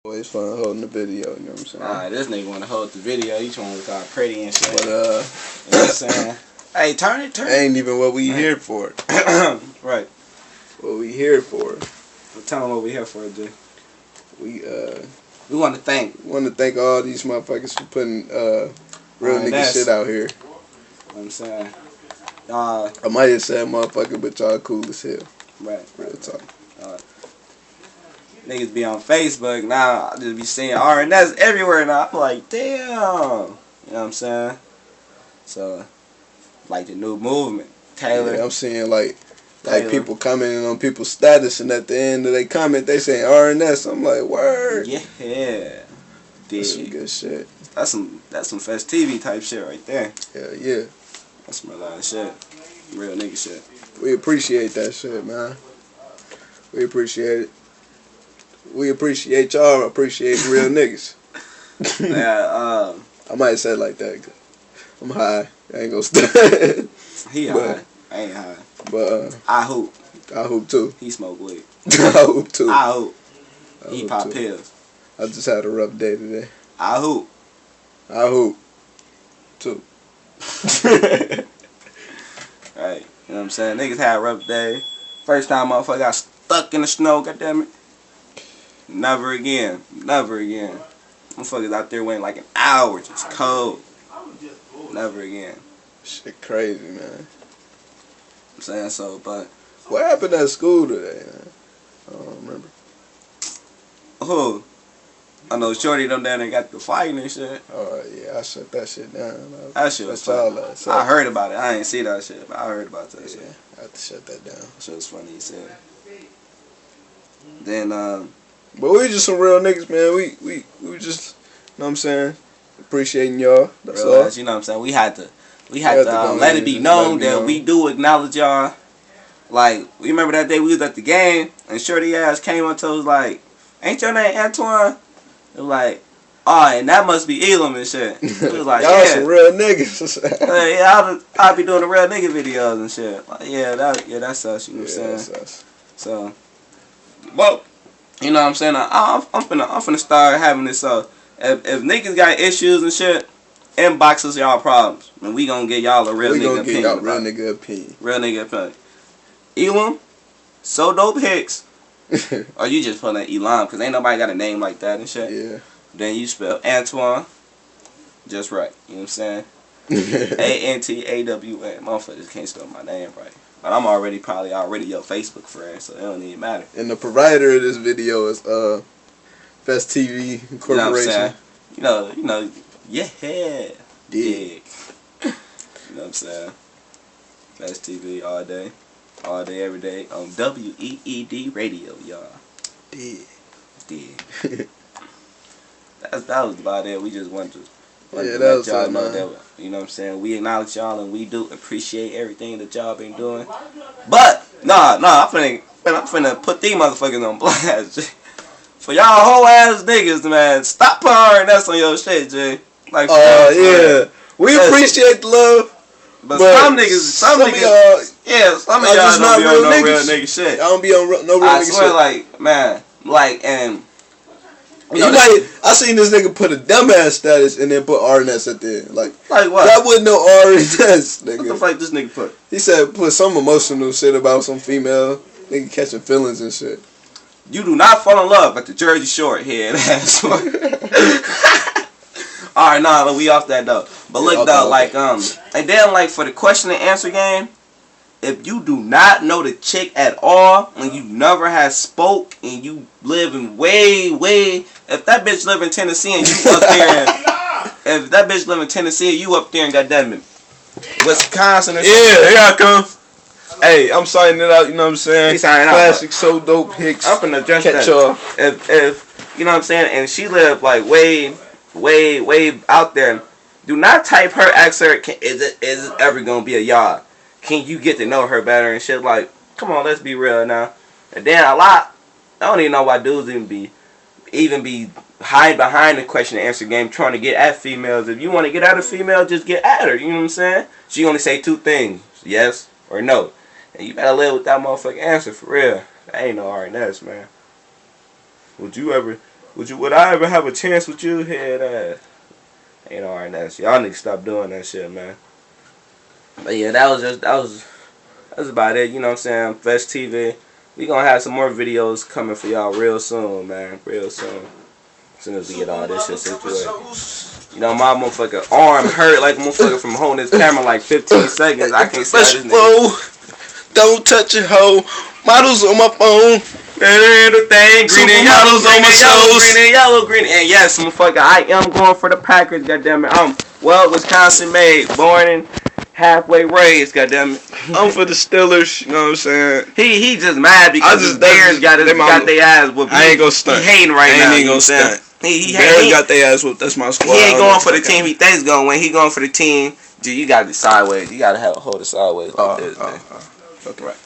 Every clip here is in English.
Always fun holding the video, you know what I'm saying? Alright, this nigga wanna hold the video, he trying to look all pretty and shit. But you know what I'm saying? Hey, turn it. ain't even what we here for. Right. What we here for. Well, tell them what we here for, G. We want to thank all these motherfuckers for putting real nigga shit out here. You know what I'm saying? I might have said motherfucker, but y'all cool as hell. Right. Real talk. Niggas be on Facebook now, I just be seeing RNS everywhere now. I'm like, damn. You know what I'm saying? So, like the new movement. Taylor. Yeah, I'm seeing like people commenting on people's status, and at the end of their comment, they saying RNS. I'm like, word. Yeah. That's some good shit. That's some Fest TV type shit right there. Hell yeah. That's some real life shit. Real nigga shit. We appreciate that shit, man. We appreciate it. We appreciate y'all appreciate real niggas. Yeah, I might say it like that. I'm high. I ain't gonna stand. He high. I ain't high. But I hoop. I hoop too. He smoke weed. I hoop too. I hoop. He pop pills. I just had a rough day today. I hoop. I hoop too. Right. You know what I'm saying? Niggas had a rough day. First time motherfucker got stuck in the snow, goddammit. Never again. Never again. Motherfuckers out there waiting like an hour, just cold. Never again. Shit crazy, man. I'm saying so, but what happened at school today, man? I don't remember. Who? I know Shorty them down there got the fighting and shit. Oh yeah, I shut that shit down. That shit was funny. I heard about it. I ain't see that shit, but I heard about that shit. I had to shut that down. That shit was funny, you said. Then but we just some real niggas, man. We just, you know what I'm saying, appreciating y'all. That's all. You know what I'm saying? We had to let it be known that we do acknowledge y'all. Like, we remember that day we was at the game and Shorty ass came up to us like, ain't your name Antoine? It was like, oh, and that must be Elam and shit. It was like, y'all some real niggas. Yeah, I'll be doing the real nigga videos and shit. Like, that's us, you know what I'm saying? That's us. So, well, you know what I'm saying? I'm finna start having this. If niggas got issues and shit, inbox us y'all problems, and we gonna get y'all a real nigga opinion. We gonna get y'all real nigga opinion. Real nigga opinion. Elam, So Dope Hicks, or you just put Elam because ain't nobody got a name like that and shit. Yeah. Then you spell Antoine, just right. You know what I'm saying? ANTAWN. Motherfuckers can't spell my name right. But I'm probably your Facebook friend, so it don't even matter. And the provider of this video is Fest TV Corporation. You know, yeah. Dig. You know what I'm saying? Fest TV all day, every day on WEED Radio, y'all. Dig. That was about it. We just wanted to that let was y'all know that, you know what I'm saying, we acknowledge y'all and we do appreciate everything that y'all been doing. But I'm finna put these motherfuckers on blast. For y'all whole ass niggas, man, stop putting RNS on your shit, Jay. Like, yeah, we appreciate the love, but some niggas, some of y'all don't be on no real nigga shit. I don't be on no real nigga shit. I swear, like, man, like, and I seen this nigga put a dumbass status and then put RNS at the end. Like what? That wasn't no RNS, nigga. What the fuck this nigga put? He said put some emotional shit about some female nigga catching feelings and shit. You do not fall in love at the Jersey Shore head ass. Alright, nah, we off that though. But look though, like and then like for the question and answer game, if you do not know the chick at all, and you never had spoke, and you live in if that bitch live in Tennessee and you up there, if that bitch live in Tennessee and you up there and goddamn it, Wisconsin or something. Yeah, here I come. Hey, I'm signing it out, you know what I'm saying? Classic So Dope Hicks. I'm finna address that. Y'all. If you know what I'm saying, and she live like way out there, do not type her, ask her, is it ever gonna be a y'all? Can you get to know her better and shit? Like, come on, let's be real now. And then I don't even know why dudes even be hide behind the question and answer game trying to get at females. If you want to get at a female, just get at her. You know what I'm saying? She only say two things, yes or no. And you better live with that motherfucking answer for real. That ain't no RNS, man. Would you ever Would I ever have a chance with you? Head ass. Ain't no RNS. Y'all niggas stop doing that shit, man. But yeah, that was about it. You know what I'm saying? Fest TV. We gonna have some more videos coming for y'all real soon, man. Real soon. As soon as we get all this shit situated. You know, my motherfucking arm hurt like a motherfucker from holding this camera like 15 seconds. I can't see this nigga. Don't touch it, ho. Models on my phone. The thing, green and yellow, on my shows. green and yellow, green and yes, motherfucker, I am going for the Packers, goddammit. Well, Wisconsin made, born and halfway raised, goddammit. I'm for the Steelers, you know what I'm saying? He just mad because the Bears got their ass whooped. I ain't gonna stunt. He hating right now. I ain't gonna stunt. He Bears got their ass whooped. That's my squad. He ain't going for the team he thinks gonna win. He going for the team. Dude, you gotta be sideways. You gotta hold it sideways like this, man. Okay. Right.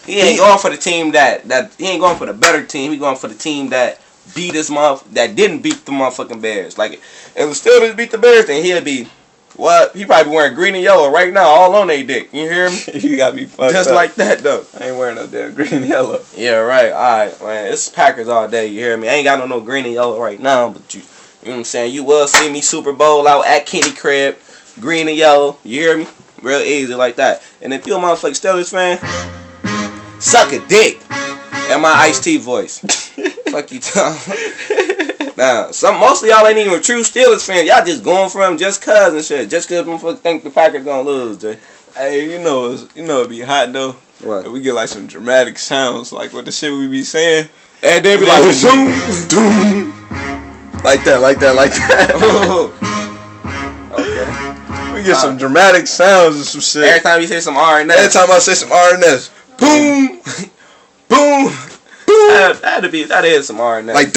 He ain't going for the team that he ain't going for the better team. He going for the team that beat that didn't beat the motherfucking Bears. Like if the Steelers beat the Bears, then he'll be what? He probably wearing green and yellow right now, all on their dick. You hear me? You got me fucked just up. like that though. I ain't wearing no damn green and yellow. Yeah, right. All right, man. It's Packers all day. You hear me? I ain't got no green and yellow right now, but you know what I'm saying? You will see me Super Bowl out at Kenny Crib, green and yellow. You hear me? Real easy like that. And if you a motherfucking Steelers fan, suck a dick. And my Ice-T voice. Fuck you, Tom. Nah, most of y'all ain't even true Steelers fans. Y'all just going for them just cuz and shit. Just cuz motherfuckers think the Packers gonna lose, Jay. Hey, you know it'd be hot though. What? If we get like some dramatic sounds, like what the shit we be saying. And they be like, zoom, doom. Like that. Okay. We get some dramatic sounds and some shit. Every time you say some RNS. Every time I say some RNS. Boom. Boom. Boom. That is some RNS. Like